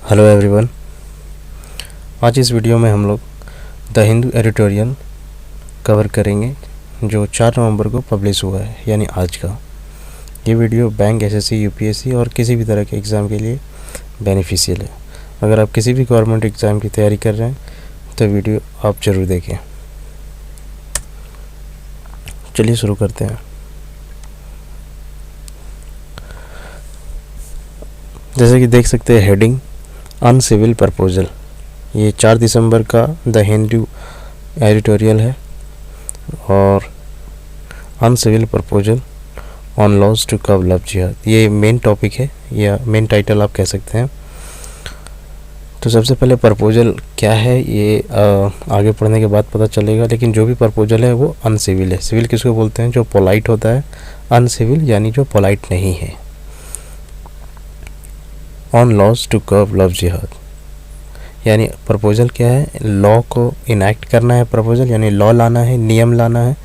Hello everyone. आज इस video में हम लोग द हिंदू एडिटोरियल कवर करेंगे जो 4 नवंबर को पब्लिश हुआ है, यानी आज का। ये वीडियो बैंक, एसएससी, यूपीएससी और किसी भी तरह के एग्ज़ाम के लिए बेनिफिशियल है। अगर आप किसी भी गवर्नमेंट एग्ज़ाम की तैयारी कर रहे हैं तो वीडियो आप ज़रूर देखें। चलिए शुरू करते हैं। जैसे कि देख सकते हैं हेडिंग अनसिविल प्रपोजल। ये 4 दिसंबर का द हिंदू एडिटोरियल है और uncivil proposal on laws to curb love jihad, ये मेन टॉपिक है या मेन टाइटल आप कह सकते हैं। तो सबसे पहले प्रपोजल क्या है ये आगे पढ़ने के बाद पता चलेगा, लेकिन जो भी प्रपोजल है वो अनसिविल है। सिविल किसको बोलते हैं? जो पोलाइट होता है। अनसिविल यानी जो पोलाइट नहीं है। On laws to curb love jihad यानी प्रपोजल क्या है? लॉ को इनैक्ट करना है। प्रपोजल यानी लॉ लाना है, नियम लाना है।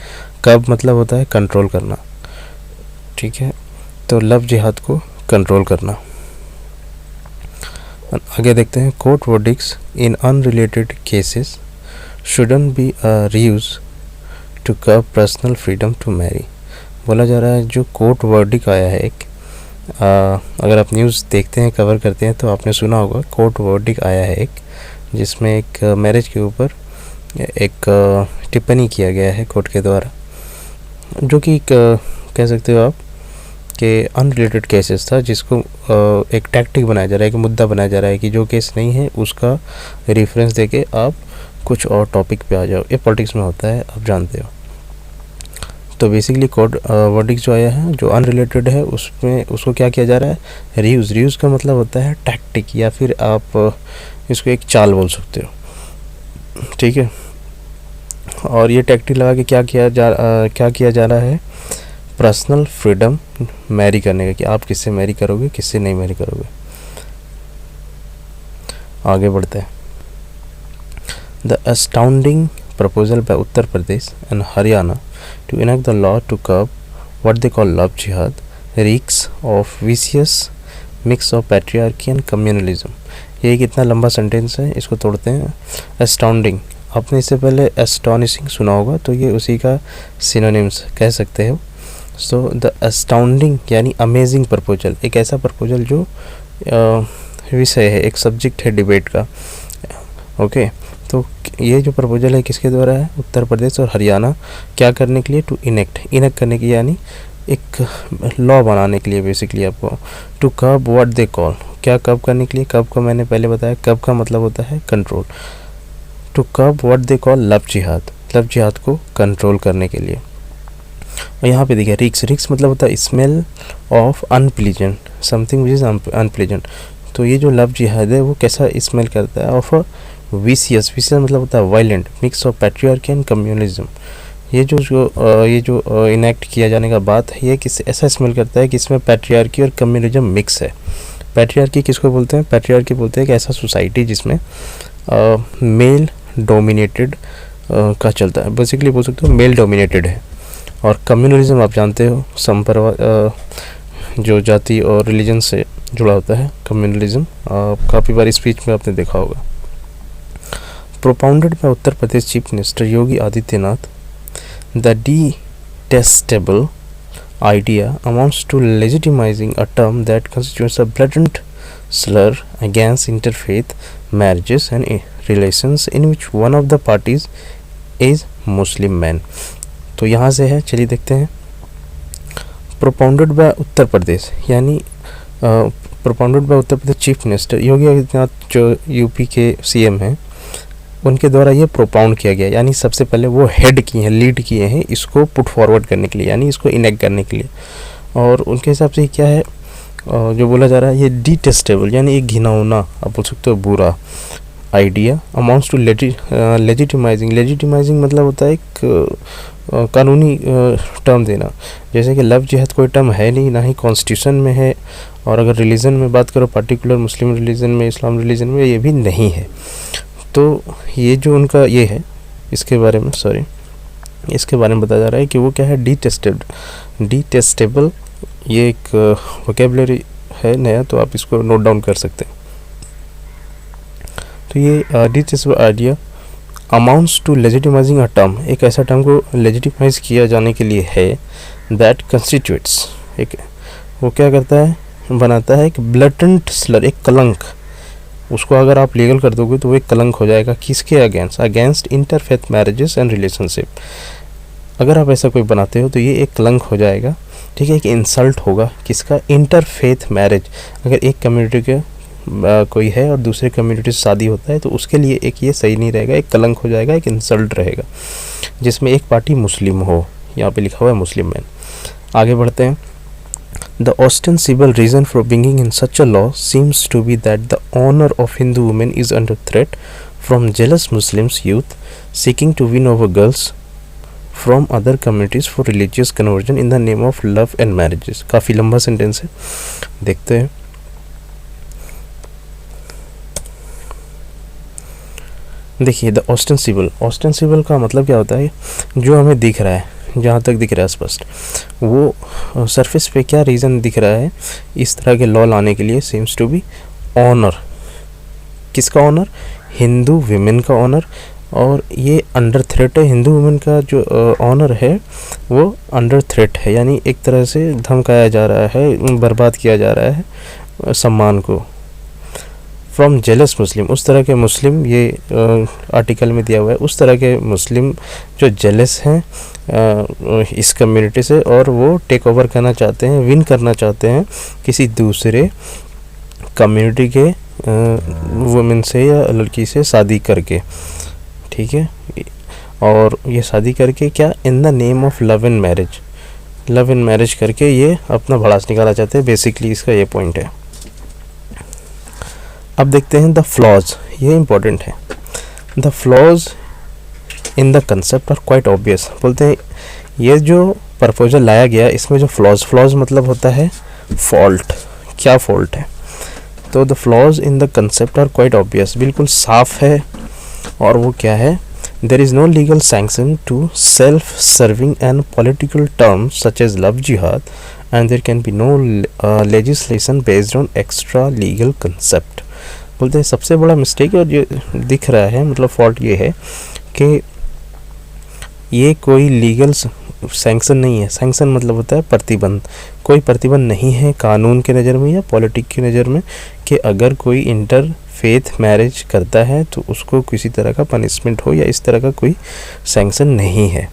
कर्ब मतलब होता है कंट्रोल करना, ठीक है। तो लव जिहाद को कंट्रोल करना। आगे देखते हैं। Court verdicts in unrelated cases shouldn't be a ruse to curb personal freedom to marry. बोला जा रहा है जो कोर्ट वर्डिक्ट आया है एक, अगर आप न्यूज़ देखते हैं, कवर करते हैं तो आपने सुना होगा कोर्ट वर्डिक्ट आया है एक, जिसमें एक मैरिज के ऊपर एक टिप्पणी किया गया है कोर्ट के द्वारा, जो कि कह सकते हो आप कि अनरिलेटेड केसेस था, जिसको एक टैक्टिक बनाया जा रहा है, एक मुद्दा बनाया जा रहा है कि जो केस नहीं है उसका रेफरेंस देके आप कुछ और टॉपिक पे आ जाओ। ये पॉलिटिक्स में होता है, आप जानते हो। तो बेसिकली कोर्ट वर्डिक्ट जो आया है जो अनरिलेटेड है उसमें उसको क्या किया जा रहा है? रीयूज़। रीयूज़ का मतलब होता है टैक्टिक, या फिर आप इसको एक चाल बोल सकते हो, ठीक है। और ये टैक्टिक लगा के क्या किया जा रहा है? पर्सनल फ्रीडम मैरी करने का, कि आप किससे मैरी करोगे, किससे नहीं मैरी करोगे। आगे बढ़ते हैं। The astounding proposal by Uttar Pradesh and Haryana to enact the law to curb what they call love jihad reeks of vicious mix of patriarchy and communalism। ये एक इतना लंबा सेंटेंस है, इसको तोड़ते हैं। astounding, आपने इससे पहले astonishing सुना होगा, तो ये उसी का synonyms कह सकते हो। so the astounding यानी अमेजिंग प्रपोजल, एक ऐसा प्रपोजल जो विषय है, एक सब्जेक्ट है डिबेट का, ओके। तो ये जो प्रपोजल है किसके द्वारा है? उत्तर प्रदेश और हरियाणा। क्या करने के लिए? टू इनेक्ट करने की, यानी एक लॉ बनाने के लिए बेसिकली आपको। To curb what they call, क्या कर्ब करने के लिए? कर्ब को मैंने पहले बताया, कर्ब का मतलब होता है control. To curb what they call love jihad, love jihad को कंट्रोल करने के लिए। और यहाँ पे देखिए रिक्स मतलब होता है smell of unpleasant, something which is unpleasant. तो ये जो लव जिहाद है वो कैसा स्मेल करता है? ऑफ विशियस मतलब होता है violent, mix of patriarchy and communalism. ये जो इनेक्ट किया जाने का बात है, ये किस ऐसा स्मेल करता है कि इसमें पैट्रियार्की और कम्युनलिज्म मिक्स है। पैट्रियार्की किसको बोलते हैं? पैट्रियार्की बोलते हैं कि ऐसा सोसाइटी जिसमें मेल डोमिनेटेड का चलता है, बेसिकली बोल सकते हो मेल डोमिनेटेड है। और कम्युनलिज्म आप जानते हो, जो जाति और रिलीजन से जुड़ा होता है कम्युनलिज्म, काफ़ी बार स्पीच में आपने देखा होगा। Propounded by Uttar Pradesh Chief Minister Yogi Adityanath, the detestable idea amounts to legitimizing a term that constitutes a blatant slur against interfaith marriages and relations in which one of the parties is Muslim man। तो यहाँ से है, चलिए देखते हैं। Propounded by Uttar प्रदेश यानी propounded by Uttar Pradesh chief minister Yogi Adityanath जो UP के सीएम हैं, उनके द्वारा ये प्रोपाउंड किया गया, यानी सबसे पहले वो हेड किए हैं, लीड किए हैं इसको पुट फॉरवर्ड करने के लिए, यानी इसको इनेक्ट करने के लिए। और उनके हिसाब से क्या है जो बोला जा रहा है? ये डिटेस्टेबल यानी एक घिनौना, आप बोल सकते हो बुरा आइडिया, अमाउंट्स टू लेजिटिमाइजिंग मतलब होता है एक कानूनी टर्म देना। जैसे कि लव जिहाद कोई टर्म है नहीं, ना ही कॉन्स्टिट्यूशन में है, और अगर रिलीजन में बात करो पर्टिकुलर मुस्लिम रिलीजन में, इस्लाम रिलीजन में, ये भी नहीं है। तो ये जो उनका ये है, इसके बारे में बताया जा रहा है कि वो क्या है? डिटेस्टेबल ये एक वोकेबलरी है नया, तो आप इसको नोट डाउन कर सकते हैं। तो ये distasteful idea amounts to legitimising a term, एक ऐसा टर्म को लेजिटिमाइज किया जाने के लिए है, दैट कंस्टिट्यूट्स, एक वो क्या करता है, बनाता है एक ब्लटेंट स्लर, एक कलंक। उसको अगर आप लीगल कर दोगे तो वो एक कलंक हो जाएगा, किसके against interfaith marriages and relationship. अगर आप ऐसा कोई बनाते हो तो ये एक कलंक हो जाएगा, ठीक है, एक इंसल्ट होगा, किसका, इंटरफेथ मैरिज। अगर एक कम्युनिटी के कोई है और दूसरे कम्युनिटी से शादी होता है तो उसके लिए एक ये सही नहीं रहेगा, एक कलंक हो जाएगा, एक इंसल्ट रहेगा, जिसमें एक पार्टी मुस्लिम हो। यहाँ पे लिखा हुआ है मुस्लिम मैन। आगे बढ़ते हैं। The ostensible reason for bringing in such a law seems to be that the honor of Hindu women is under threat from jealous Muslims youth seeking to win over girls from other communities for religious conversion in the name of love and marriages। काफ़ी लंबा sentence है, देखते हैं। देखिए, the ostensible का मतलब क्या होता है, जो हमें दिख रहा है, जहाँ तक दिख रहा है स्पष्ट, वो सरफेस पे क्या रीज़न दिख रहा है इस तरह के लॉ लाने के लिए, सीम्स टू बी ऑनर। किसका ऑनर, हिंदू विमेन का ऑनर, और ये अंडर थ्रेट है। हिंदू वुमेन का जो ऑनर है वो अंडर थ्रेट है, यानी एक तरह से धमकाया जा रहा है, बर्बाद किया जा रहा है सम्मान को। फ्रॉम जेलस मुस्लिम, उस तरह के मुस्लिम, ये आर्टिकल में दिया हुआ है, उस तरह के मुस्लिम जो जेलस हैं इस कम्युनिटी से, और वो टेक ओवर करना चाहते हैं, विन करना चाहते हैं किसी दूसरे कम्युनिटी के वुमेन से या लड़की से शादी करके, ठीक है। और ये शादी करके क्या, in the name of love and marriage करके ये अपना भड़ास निकाला चाहते हैं, बेसिकली इसका ये पॉइंट है। अब देखते हैं द फ्लॉज, ये इम्पोर्टेंट है। The flaws in the concept are quite obvious. बोलते हैं ये जो प्रपोजल लाया गया इसमें जो फ्लॉज मतलब होता है फॉल्ट। क्या फॉल्ट है, तो the flaws in the concept are quite obvious, बिल्कुल साफ है। और वो क्या है, there is no legal sanction to self serving and political terms such as love jihad and there can be no legislation based on extra legal concept. बोलते हैं सबसे बड़ा मिस्टेक और जो दिख रहा है, मतलब फॉल्ट ये है कि ये कोई लीगल सैंक्शन नहीं है। सैंक्शन मतलब होता है प्रतिबंध, कोई प्रतिबंध नहीं है कानून के नज़र में या पॉलिटिक की नज़र में कि अगर कोई इंटर फेथ मैरिज करता है तो उसको किसी तरह का पनिशमेंट हो, या इस तरह का कोई सैंक्शन नहीं है,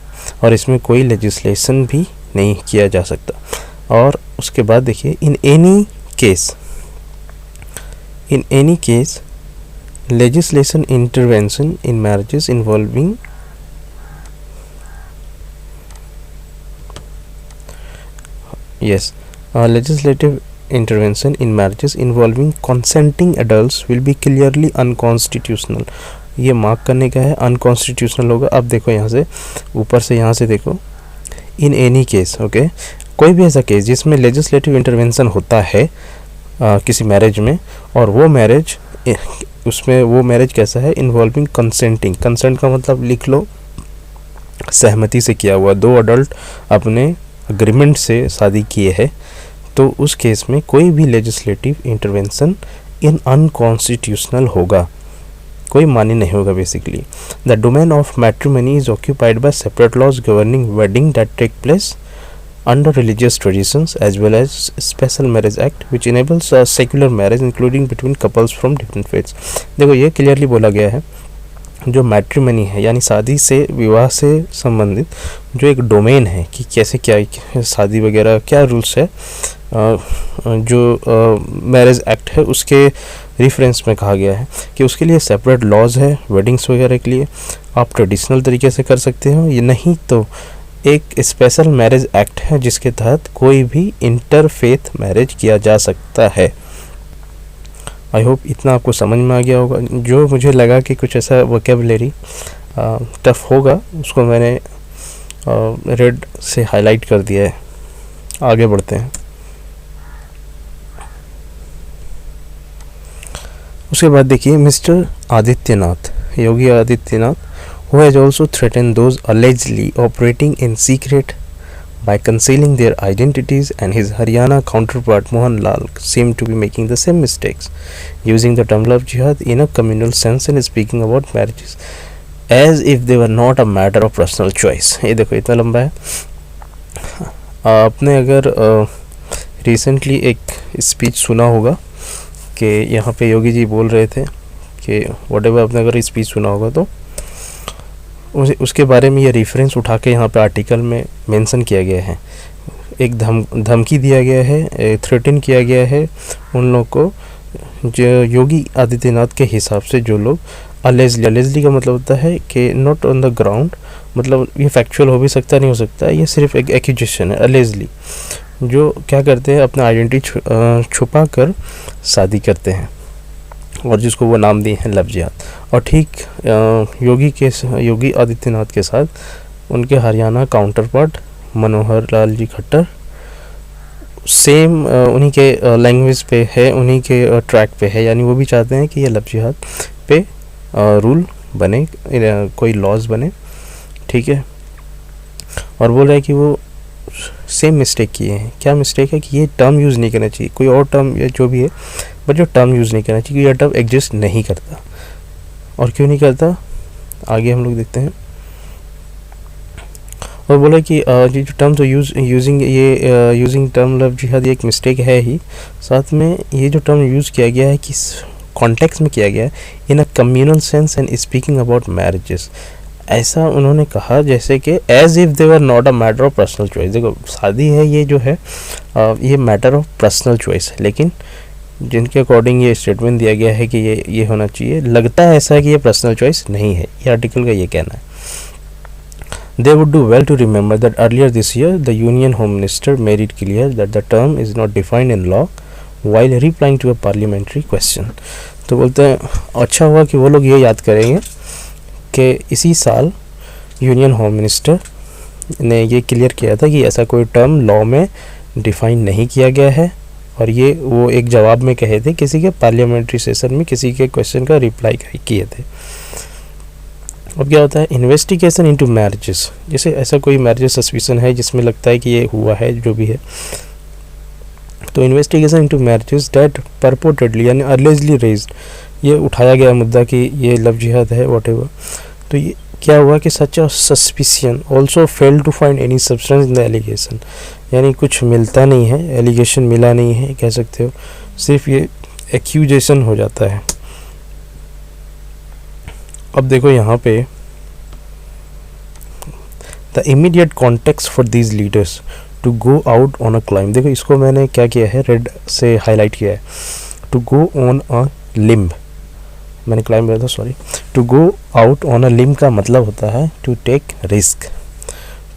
और इसमें कोई लेजिस्लेशन भी नहीं किया जा सकता। और उसके बाद देखिए, in any case legislation intervention in marriages involving legislative intervention in marriages involving consenting adults will be clearly unconstitutional। ये मार्क करने का है, अनकॉन्स्टिट्यूशनल होगा। अब देखो यहाँ से ऊपर से, यहाँ से देखो, इन एनी केस, ओके, कोई भी ऐसा केस जिसमें लेजिस्लेटिव इंटरवेंशन होता है किसी मैरिज में, और वो मैरिज, उसमें वो मैरिज कैसा है, इन्वॉल्विंग कंसेंटिंग। कंसेंट का मतलब लिख लो, सहमति से किया हुआ, दो अडल्ट अपने अग्रीमेंट से शादी किए हैं, तो उस केस में कोई भी लेजिस्लेटिव इंटरवेंशन इन अनकॉन्स्टिट्यूशनल होगा, कोई मान्य नहीं होगा। Basically the domain of matrimony is occupied by separate laws governing wedding that take place under religious traditions as well as special marriage act which enables a secular marriage including between couples from different faiths। देखो ये clearly बोला गया है, जो matrimony है यानी शादी से, विवाह से संबंधित जो एक डोमेन है कि कैसे क्या शादी वगैरह क्या रूल्स है, जो मैरिज एक्ट है उसके रेफरेंस में कहा गया है कि उसके लिए सेपरेट लॉज है वेडिंग्स वगैरह के लिए। आप ट्रेडिशनल तरीके से कर सकते हो, ये नहीं तो एक स्पेशल मैरिज एक्ट है जिसके तहत कोई भी इंटरफेथ मैरिज किया जा सकता है। आई होप इतना आपको समझ में आ गया होगा। जो मुझे लगा कि कुछ ऐसा वोकैबुलरी टफ होगा उसको मैंने रेड से हाईलाइट कर दिया है। आगे बढ़ते हैं। उसके बाद देखिए mister Adityanath, Yogi Adityanath, who has also threatened those allegedly operating in secret by concealing their identities, and his Haryana counterpart Mohan Lal seemed to be making the same mistakes, using the term love jihad in a communal sense and speaking about marriages as if they were not a matter of personal choice. ये देखो इतना लंबा है. आपने अगर recently एक speech सुना होगा कि यहाँ पे योगी जी बोल रहे थे कि व्हाटएवर, आपने अगर स्पीच सुना होगा तो उसके बारे में ये रेफरेंस उठा के यहाँ पे आर्टिकल में मेंशन किया गया है. एक धमकी दिया गया है, थ्रेटन किया गया है उन लोग को जो योगी आदित्यनाथ के हिसाब से जो लोग अलेजली का मतलब होता है कि नॉट ऑन द ग्राउंड, मतलब ये फैक्चुअल हो भी सकता नहीं हो सकता, ये सिर्फ एक एक्यूजेशन है. अलेजली जो क्या करते हैं, अपना आइडेंटिटी छुपा कर शादी करते हैं और जिसको वो नाम दिए हैं लव जिहाद. और ठीक योगी आदित्यनाथ के साथ उनके हरियाणा काउंटरपार्ट मनोहर लाल जी खट्टर सेम उन्हीं के लैंग्वेज पे है, उन्हीं के ट्रैक पे है. यानी वो भी चाहते हैं कि ये लव जिहाद पे रूल बने, कोई लॉज बने. ठीक है. और बोल रहा है कि वो सेम मिस्टेक किए हैं. क्या मिस्टेक है कि ये टर्म यूज़ नहीं करना चाहिए, कोई और टर्म या जो भी है, बट जो टर्म यूज़ नहीं करना चाहिए, ये टर्म एग्जिस्ट नहीं करता. और क्यों नहीं करता आगे हम लोग देखते हैं. और बोला कि ये जो टर्म तो यूजिंग टर्म लव जिहाद एक मिस्टेक है ही, साथ में ये जो टर्म यूज़ किया गया है किस कॉन्टेक्स्ट में किया गया है, in a communal sense and speaking about marriages. ऐसा उन्होंने कहा जैसे कि as if they were not a matter of personal choice. देखो शादी है, ये जो है ये मैटर ऑफ पर्सनल चॉइस है, लेकिन जिनके अकॉर्डिंग ये स्टेटमेंट दिया गया है कि ये होना चाहिए, लगता है ऐसा कि ये पर्सनल चॉइस नहीं है. ये आर्टिकल का ये कहना है. They would do well to remember that earlier this year, the Union Home Minister made it clear that the term is not defined in law while replying to a parliamentary question. तो बोलते हैं अच्छा हुआ कि वो लोग ये याद करेंगे कि इसी साल यूनियन होम मिनिस्टर ने ये क्लियर किया था कि ऐसा कोई टर्म लॉ में डिफाइन नहीं किया गया है, और ये वो एक जवाब में कहे थे किसी के पार्लियामेंट्री सेशन में, किसी के क्वेश्चन का रिप्लाई किए थे. अब क्या होता है, इन्वेस्टिगेशन इनटू मैरिजेस. जैसे ऐसा कोई मैरिज सस्पिशन है जिसमें लगता है कि ये हुआ है, जो भी है, तो इन्वेस्टिगेशन इनटू मैरिजेस दैट परपोर्टेडली यानी अर्लेजली रेज्ड, ये उठाया गया मुद्दा कि ये लव जिहाद है व्हाटएवर. तो ये क्या हुआ कि such a suspicion also fail to find any substance in the allegation. यानी कुछ मिलता नहीं है, एलिगेशन मिला नहीं है कह सकते हो, सिर्फ ये एक्यूजेशन हो जाता है. अब देखो यहाँ पे the immediate context for these leaders to go out on a climb. देखो इसको मैंने क्या किया है, रेड से हाईलाइट किया है. To go on a limb, मैंने क्लाइम बोला था, sorry. To go out on a limb का मतलब होता है टू टेक रिस्क.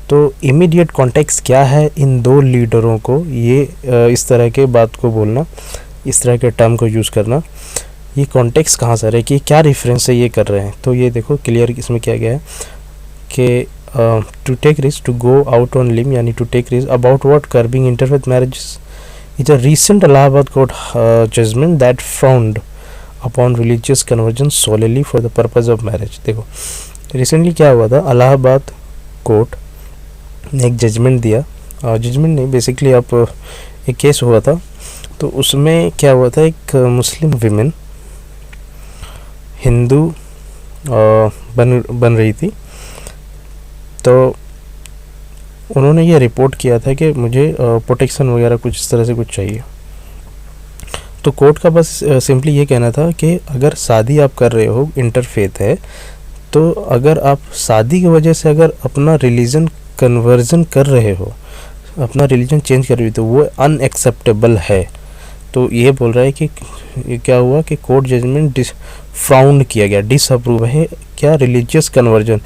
तो इमीडिएट कॉन्टेक्स्ट क्या है इन दो लीडरों को, ये इस तरह के बात को बोलना, इस तरह के टर्म को यूज़ करना, ये कॉन्टेक्स्ट कहाँ से आ रहा है कि क्या रेफरेंस से ये कर रहे हैं. तो ये देखो क्लियर इसमें क्या गया है कि to take risk, to go out on limb यानी to take risk about what curbing interfaith marriages is a recent Allahabad court judgment that frowned upon religious conversion solely for the purpose of marriage. देखो recently क्या हुआ था, Allahabad court ने एक judgement दिया, judgement नहीं basically आप एक केस हुआ था. तो उसमें क्या हुआ था, एक मुस्लिम विमेन हिंदू बन रही थी, तो उन्होंने ये रिपोर्ट किया था कि मुझे प्रोटेक्शन वगैरह कुछ इस तरह से कुछ चाहिए. तो कोर्ट का बस सिंपली ये कहना था कि अगर शादी आप कर रहे हो, इंटरफेथ है, तो अगर आप शादी की वजह से अगर अपना रिलीजन कन्वर्जन कर रहे हो, अपना रिलीजन चेंज कर रहे हो, तो वो अनएक्सेप्टेबल है. तो ये बोल रहा है कि ये क्या हुआ कि कोर्ट जजमेंट फ्राउंड किया गया, डिसअप्रूव है क्या, religious conversion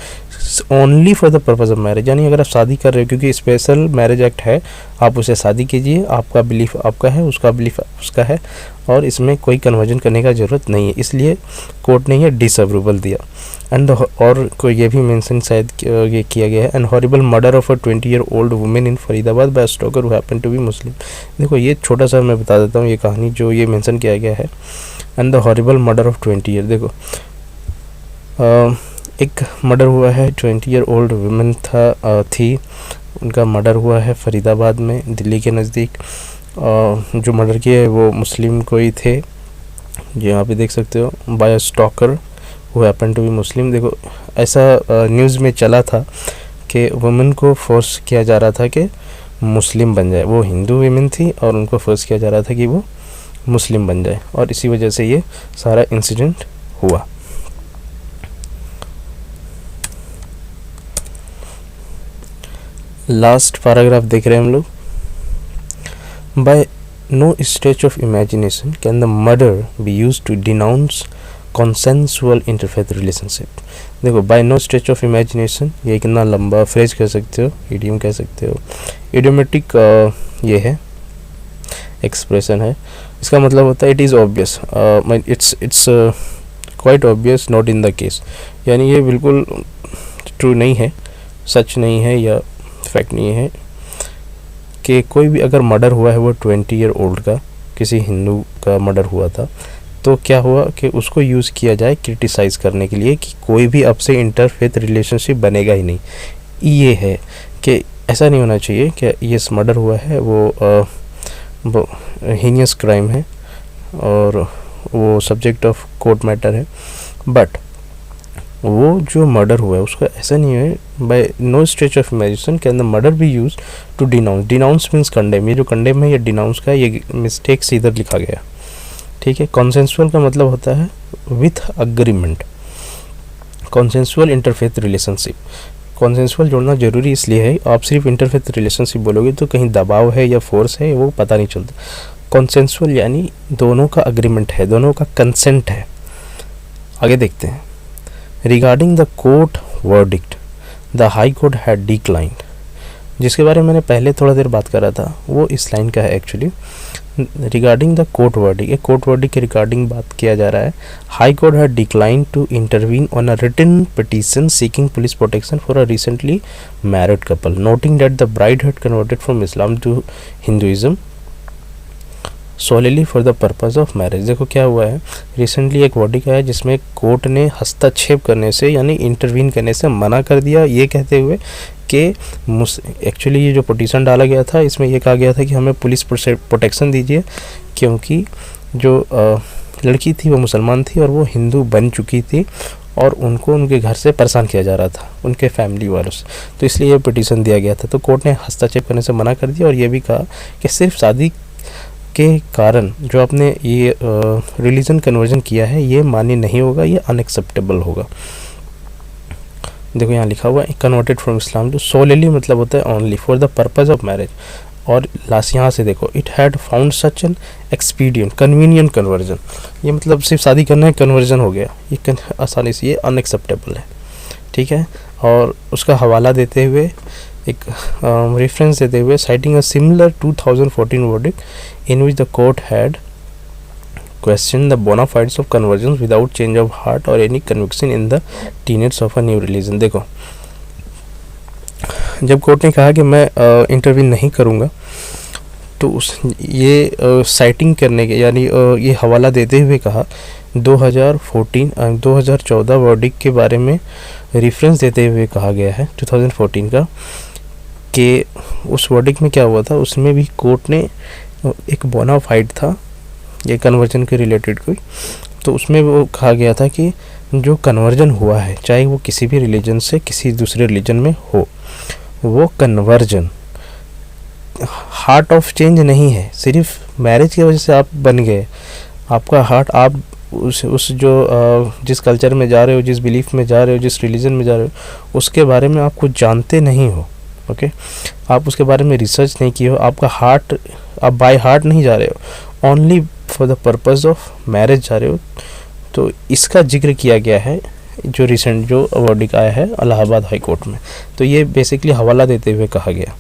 only for the purpose of marriage. यानी अगर आप शादी कर रहे हो, क्योंकि स्पेशल मैरिज एक्ट है, आप उसे शादी कीजिए, आपका बिलीफ आपका है, उसका बिलीफ उसका है, और इसमें कोई कन्वर्जन करने का ज़रूरत नहीं है. इसलिए कोर्ट ने ये डिसअप्रूवल दिया. एंड और कोई ये भी मेंशन शायद ये किया गया है, and horrible murder of a 20-year-old women in Faridabad by stalker who happen to be Muslim. देखो ये छोटा सा मैं बता देता हूँ ये कहानी जो ये मेंशन किया गया है. And the horrible murder of 20 year, देखो एक मर्डर हुआ है, 20-year-old वुमेन थी, उनका मर्डर हुआ है फरीदाबाद में, दिल्ली के नज़दीक। जो मर्डर किए वो मुस्लिम कोई थे, जो यहाँ पे देख सकते हो, by stalker who happen to be Muslim. देखो ऐसा न्यूज़ में चला था कि वुमेन को फोर्स किया जा रहा था कि मुस्लिम बन जाए। वो हिंदू वीमेन थी और उनको फोर्स किया जा रहा था कि वो मुस्लिम बन जाए, और इसी वजह से ये सारा इंसिडेंट हुआ। लास्ट पैराग्राफ देख रहे हैं हम लोग। By no stretch of imagination can the murder be used to denounce consensual interfaith relationship। देखो by no stretch of imagination, ये कितना लंबा फ्रेज कह सकते हो, इडियम कह सकते हो, इडियोमेटिक ये है एक्सप्रेशन है। इसका मतलब होता है it is obvious, it's quite obvious not in the case, यानी ये बिल्कुल ट्रू नहीं है, सच नहीं है या फैक्ट नहीं है कि कोई भी अगर मर्डर हुआ है वो 20 ईयर ओल्ड का, किसी हिंदू का मर्डर हुआ था, तो क्या हुआ कि उसको यूज़ किया जाए क्रिटिसाइज़ करने के लिए कि कोई भी अब से इंटरफेथ रिलेशनशिप बनेगा ही नहीं। ये है कि ऐसा नहीं होना चाहिए कि ये मर्डर हुआ है वो हीनियस क्राइम है और वो सब्जेक्ट ऑफ कोर्ट मैटर है, बट वो जो मर्डर हुआ है उसका ऐसा नहीं है। By no stretch of imagination can the murder be use to denounce. Denounce means condemn, ये जो कंडेम है ये डिनाउंस का, ये मिस्टेक से इधर लिखा गया, ठीक है। कॉन्सेंसुअल का मतलब होता है with agreement, consensual interfaith relationship. Consensual जोड़ना जरूरी इसलिए है, आप सिर्फ इंटरफेथ रिलेशनशिप बोलोगे तो कहीं दबाव है या फोर्स है वो पता नहीं चलता। कॉन्सेंसुअल यानी दोनों का अग्रीमेंट है, दोनों का कंसेंट है। आगे देखते हैं। Regarding the court verdict the high court had declined, जिसके बारे में मैंने पहले थोड़ा देर बात कर रहा था वो इस लाइन का है actually. Regarding the court verdict, एक कोर्ट वर्डिक्ट के रिगार्डिंग बात किया जा रहा है। High court had declined to intervene on a written petition seeking police protection for a recently married couple, noting that the bride had converted from Islam to Hinduism solely for the purpose of marriage. देखो क्या हुआ है, recently एक verdict आया जिसमें court ने हस्तक्षेप करने से यानी इंटरवीन करने से मना कर दिया, ये कहते हुए कि एक्चुअली ये जो पिटीशन डाला गया था इसमें ये कहा गया था कि हमें पुलिस प्रोटेक्शन दीजिए, क्योंकि जो लड़की थी वो मुसलमान थी और वो हिंदू बन चुकी थी और उनको उनके घर से परेशान किया जा रहा था उनके फैमिली वालों से, तो इसलिए ये पिटीशन दिया गया था। तो कोर्ट ने हस्तक्षेप करने से मना कर दिया और ये भी कहा कि सिर्फ शादी के कारण जो आपने ये रिलीजन कन्वर्जन किया है ये मान्य नहीं होगा, ये अनएक्सेप्टेबल होगा। देखो यहाँ लिखा हुआ है converted from Islam to solely मतलब होता है only for the purpose of marriage, और लास्ट यहाँ से देखो it had found such an expedient convenient conversion, ये मतलब सिर्फ शादी करना है कन्वर्जन हो गया, ये आसानी से, ये अनएक्सेप्टेबल है, ठीक है। और उसका हवाला देते हुए एक रेफरेंस देते हुए citing a similar 2014 verdict in which the court had question the bona fides of conversions without change of heart or any conviction in the tenets of a new religion। देखो जब कोर्ट ने कहा कि मैं intervene नहीं करूँगा तो ये साइटिंग करने के यानी ये हवाला देते हुए कहा 2014 वर्डिक्ट के बारे में रेफरेंस देते हुए कहा गया है 2014 का कि उस वर्डिक्ट में क्या हुआ था, उसमें भी कोर्ट ने एक बोना फाइड था ये कन्वर्जन के रिलेटेड कोई, तो उसमें वो कहा गया था कि जो कन्वर्जन हुआ है चाहे वो किसी भी रिलीजन से किसी दूसरे रिलीजन में हो, वो कन्वर्जन हार्ट ऑफ चेंज नहीं है, सिर्फ मैरिज की वजह से आप बन गए, आपका हार्ट आप उस जो जिस कल्चर में जा रहे हो, जिस बिलीफ में जा रहे हो, जिस रिलीजन में जा रहे हो उसके बारे में आप कुछ जानते नहीं हो, ओके, आप उसके बारे में रिसर्च नहीं किए हो, आपका हार्ट आप बाय हार्ट नहीं जा रहे हो, only for the purpose of marriage जा रहे हो, तो इसका जिक्र किया गया है जो रिसेंट जो वर्डिक्ट आया है इलाहाबाद हाई कोर्ट में। तो ये बेसिकली हवाला देते हुए कहा गया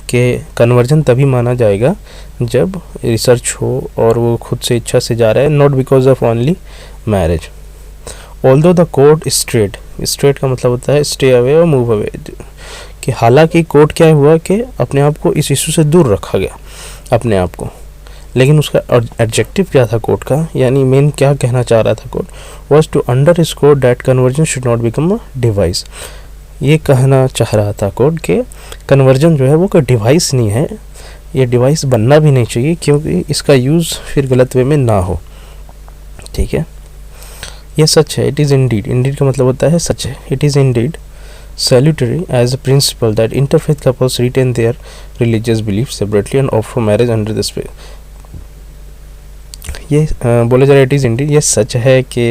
कि कन्वर्जन तभी माना जाएगा जब रिसर्च हो और वो खुद से इच्छा से जा रहा है, not because of only marriage. Although the court straight का मतलब होता है स्टे अवे और मूव अवे, कि हालांकि कोर्ट क्या हुआ कि अपने आप को इस इशू से दूर रखा गया अपने आप को, लेकिन उसका एडजेक्टिव क्या था कोर्ट का, यानी मेन क्या कहना चाह रहा था court, was to underscore that conversion should not become a device, ये कहना चाह रहा था कोर्ट के कन्वर्जन जो है वो कोई डिवाइस नहीं है, ये डिवाइस बनना भी नहीं चाहिए क्योंकि इसका यूज़ फिर गलत वे में ना हो। ठीक है, ये सच है। इट इज़ इंडीड, इंडीड का मतलब होता है सच है। It is Indeed salutary as a principle that interfaith couples retain their religious beliefs separately and opt for marriage under this way। ये बोला जा रहा है, इट इज़ इंडीड, ये सच है कि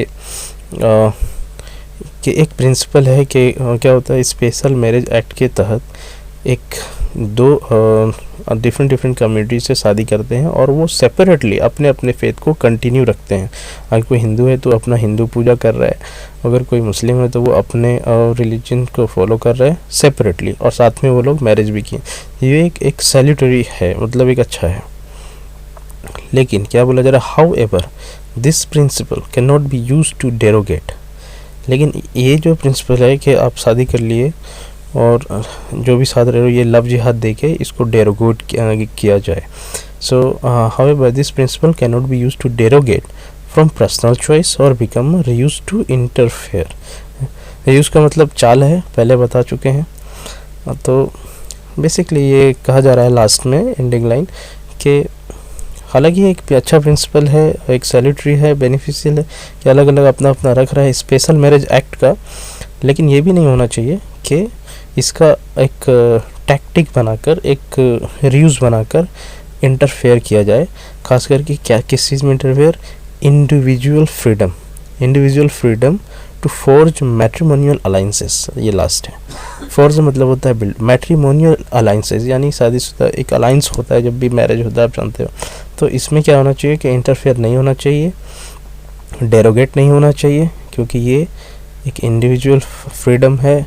एक प्रिंसिपल है कि क्या होता है, स्पेशल मैरिज एक्ट के तहत एक दो डिफरेंट कम्युनिटी से शादी करते हैं और वो सेपरेटली अपने अपने फेथ को कंटिन्यू रखते हैं। अगर कोई हिंदू है तो अपना हिंदू पूजा कर रहा है, अगर कोई मुस्लिम है तो वो अपने रिलीजन को फॉलो कर रहा है सेपरेटली, और साथ में वो लोग मैरिज भी किए। ये एक सैल्यूटरी है, मतलब एक अच्छा है। लेकिन क्या बोला जा रहा है, how this principle can not be use to derogate. लेकिन ये जो प्रिंसिपल है कि आप शादी कर लिए और जो भी साथ रहे हो, ये लव जिहाद दे के इसको डेरोगेट किया जाए। So however this principle can not be use to derogate from personal choice और become ruse to interfere. Ruse का मतलब चाल है, पहले बता चुके हैं। तो बेसिकली ये कहा जा रहा है लास्ट में एंडिंग लाइन कि हालांकि ये एक अच्छा प्रिंसिपल है, एक सैल्यूटरी है, बेनिफिशियल है कि अलग अलग अपना अपना रख रहा है स्पेशल मैरिज एक्ट का, लेकिन ये भी नहीं होना चाहिए कि इसका एक टैक्टिक बनाकर, एक रीयूज बनाकर इंटरफेयर किया जाए। खास करके क्या किस चीज़ में interfere, individual freedom to forge matrimonial alliances. ये लास्ट है। फोर्ज मतलब होता है बिल्ड, मैट्रिमोनियल अलाइंसेस यानी शादीशुदा एक अलाइंस होता है जब भी मैरिज होता है, आप जानते हो। तो इसमें क्या होना चाहिए कि इंटरफेयर नहीं होना चाहिए, डेरोगेट नहीं होना चाहिए, क्योंकि ये एक इंडिविजुअल फ्रीडम है।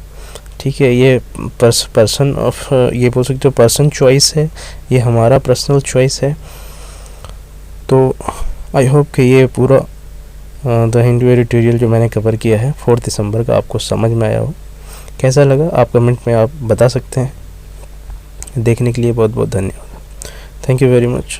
ठीक है, ये पर्सन ऑफ, ये बोल सकते हो पर्सन चॉइस है, ये हमारा पर्सनल चॉइस है। तो आई होप कि ये पूरा द हिंदू एडिटोरियल जो मैंने कवर किया है 4 दिसंबर का आपको समझ में आया हो। कैसा लगा आप कमेंट में आप बता सकते हैं। देखने के लिए बहुत बहुत धन्यवाद। Thank you very much.